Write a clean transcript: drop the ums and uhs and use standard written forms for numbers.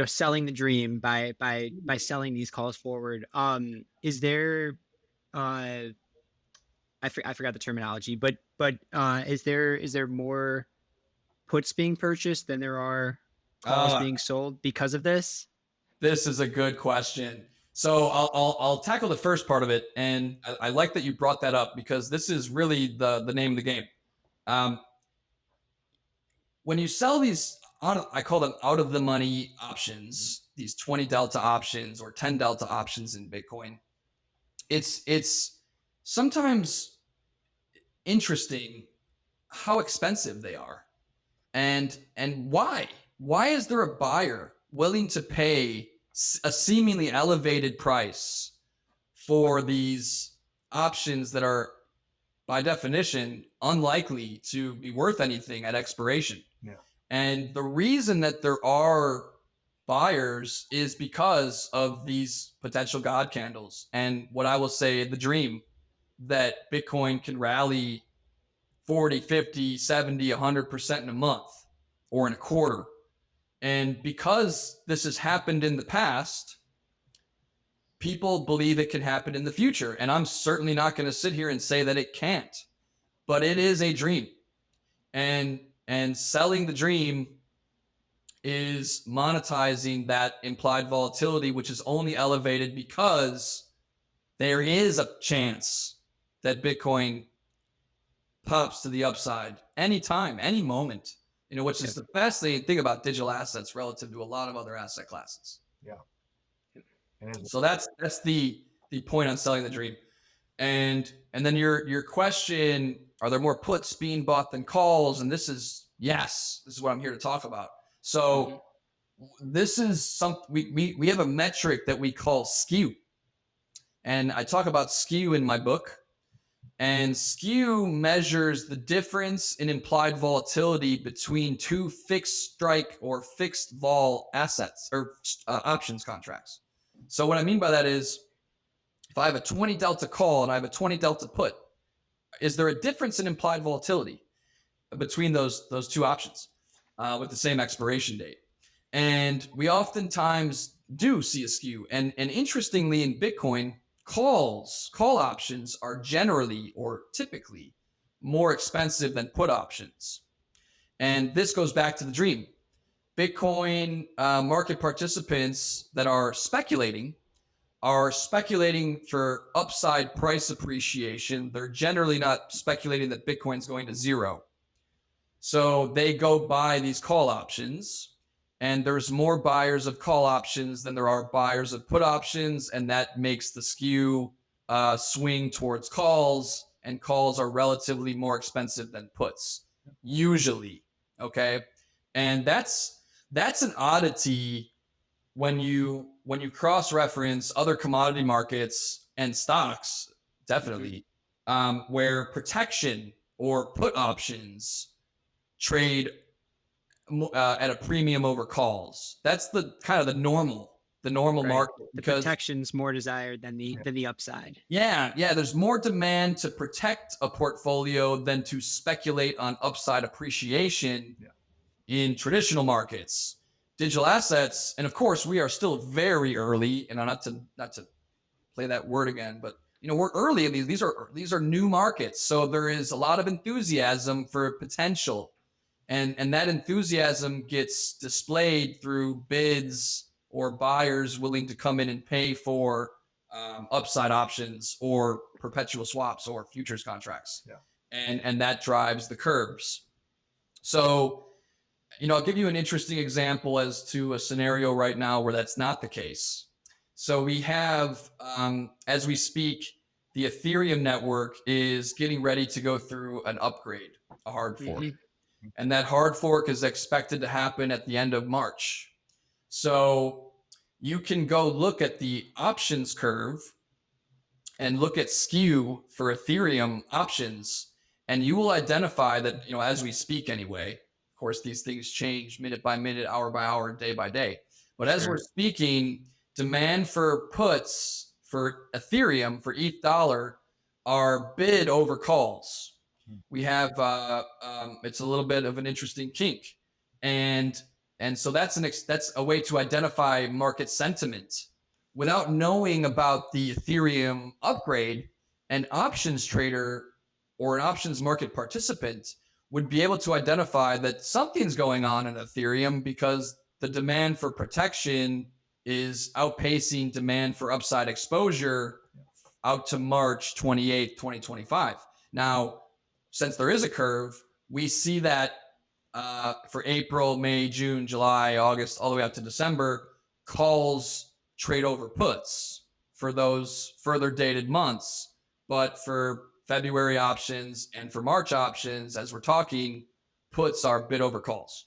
selling the dream by selling these calls forward. Is there uh I forgot the terminology, but is there more puts being purchased than there are calls Uh, being sold because of this? this is a good question. So I'll tackle the first part of it, and I like that you brought that up because this is really the name of the game. Um, when you sell these, I call them out of the money options, these 20 delta options or 10 delta options in Bitcoin. It's sometimes interesting how expensive they are, and why is there a buyer willing to pay a seemingly elevated price for these options that are by definition unlikely to be worth anything at expiration? Yeah. And the reason that there are buyers is because of these potential god candles and what I will say the dream that Bitcoin can rally 40, 50, 70, 100% in a month or in a quarter. And because this has happened in the past, people believe it can happen in the future. And I'm certainly not going to sit here and say that it can't, but it is a dream. And selling the dream is monetizing that implied volatility, which is only elevated because there is a chance that Bitcoin pops to the upside anytime, any moment, which is the fascinating thing about digital assets relative to a lot of other asset classes. Yeah. And So that's the point on selling the dream. And then your question, are there more puts being bought than calls? And this is yes, this is what I'm here to talk about. Mhm. So this is we have a metric that we call skew. And I talk about skew in my book. And skew measures the difference in implied volatility between two fixed strike or fixed vol assets or options contracts. So what I mean by that is if I have a 20 delta call and I have a 20 delta put, is there a difference in implied volatility between those two options with the same expiration date? And we oftentimes do see a skew. And interestingly, in Bitcoin, call options are generally or typically more expensive than put options. And this goes back to the dream. Bitcoin market participants that are speculating for upside price appreciation. They're generally not speculating that Bitcoin's going to zero. So they go buy these call options, and there's more buyers of call options than there are buyers of put options, and that makes the skew swing towards calls, and calls are relatively more expensive than puts, usually. Okay, and that's an oddity when you cross reference other commodity markets and stocks, definitely, where protection or put options trade at a premium over calls. That's the kind of the normal Right. market The because protection's more desired than the upside. yeah, there's more demand to protect a portfolio than to speculate on upside appreciation Yeah. in traditional markets. Digital assets, and of course, we are still very early. And not to play that word again, but we're early in these. These are new markets, so there is a lot of enthusiasm for potential, and that enthusiasm gets displayed through bids or buyers willing to come in and pay for upside options or perpetual swaps or futures contracts, Yeah. and that drives the curves. So I'll give you an interesting example as to a scenario right now where that's not the case. So we have, as we speak, the Ethereum network is getting ready to go through an upgrade, a hard fork. Hmm. And that hard fork is expected to happen at the end of March. So you can go look at the options curve and look at skew for Ethereum options, and you will identify that, as we speak anyway, of course, these things change minute by minute, hour by hour, day by day. But as we're Sure. speaking, demand for puts for Ethereum, for ETH dollar, are bid over calls. We have, it's a little bit of an interesting kink. And And so that's a way to identify market sentiment without knowing about the Ethereum upgrade. An options trader or an options market participant would be able to identify that something's going on in Ethereum because the demand for protection is outpacing demand for upside exposure out to March 28th, 2025. Now, since there is a curve, we see that for April, May, June, July, August, all the way up to December, calls trade over puts for those further dated months. But for February options and for March options, as we're talking, puts are bid over calls.